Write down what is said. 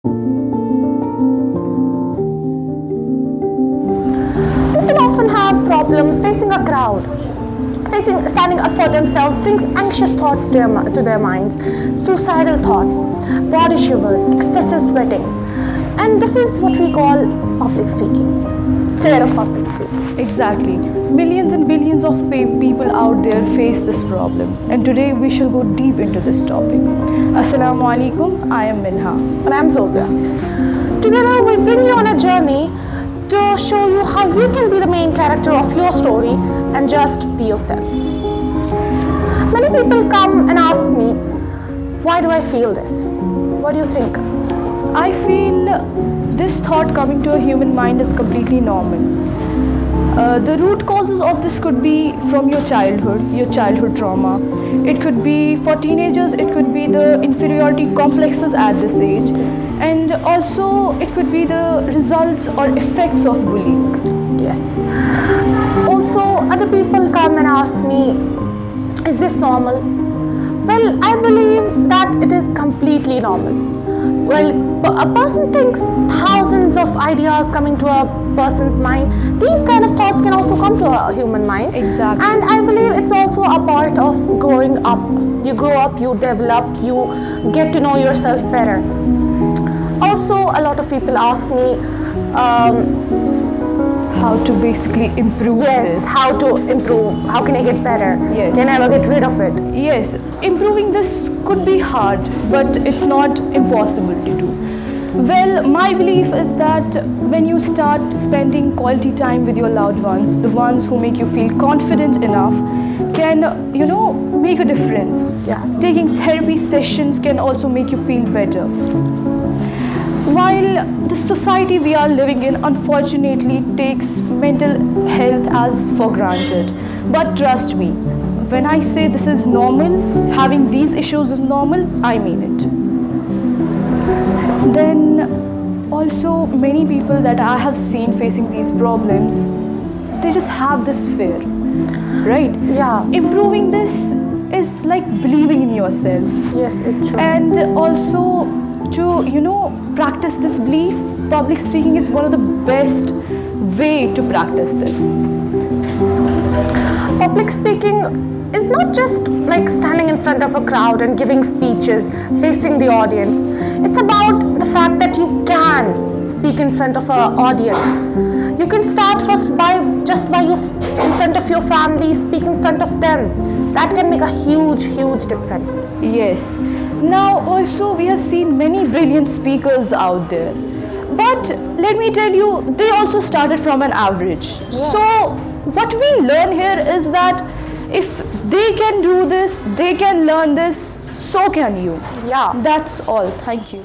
People often have problems facing a crowd, standing up for themselves, brings anxious thoughts to their minds, suicidal thoughts, body shivers, excessive sweating. And this is what we call public speaking, fear of public speaking. Exactly. Millions and billions of people out there face this problem, and today we shall go deep into this topic. Assalamu alaikum, I am Minha. And I'm Zobia. Together we bring you on a journey to show you how you can be the main character of your story and just be yourself. Many people come and ask me, why do I feel this? What do you think? I feel this thought coming to a human mind is completely normal. The root causes of this could be from your childhood trauma. It could be for teenagers, it could be the inferiority complexes at this age, and also it could be the results or effects of bullying. Yes. Also, other people come and ask me, is this normal? Well, I believe that it is completely normal. Well, a person thinks thousands of ideas coming to a person's mind. These kind of thoughts can also come to a human mind. Exactly. And I believe it's also a part of growing up. You grow up, you develop, you get to know yourself better. Also, a lot of people ask me, how to basically improve this. how to improve, how can I get better? Yes. Can I ever get rid of it? Yes, improving this could be hard, but it's not impossible to do. Well, my belief is that when you start spending quality time with your loved ones, the ones who make you feel confident enough, can, make a difference. Yeah. Taking therapy sessions can also make you feel better. While the society we are living in unfortunately takes mental health as for granted, but trust me, when I say this is normal, having these issues is normal, I mean it. Then also many people that I have seen facing these problems, they just have this fear, right? Yeah. Improving this is like believing in yourself. Yes, it's true. And also to practice this belief, public speaking is one of the best way to practice this. Public speaking is not just like standing in front of a crowd and giving speeches, facing the audience. It's about the fact that you can speak in front of an audience. You can start first by you in front of your family, speak in front of them. That can make a huge, huge difference. Yes. Now also we have seen many brilliant speakers out there. But let me tell you, they also started from an average. Yeah. So what we learn here is that if they can do this, they can learn this, so can you. Yeah. That's all. Thank you.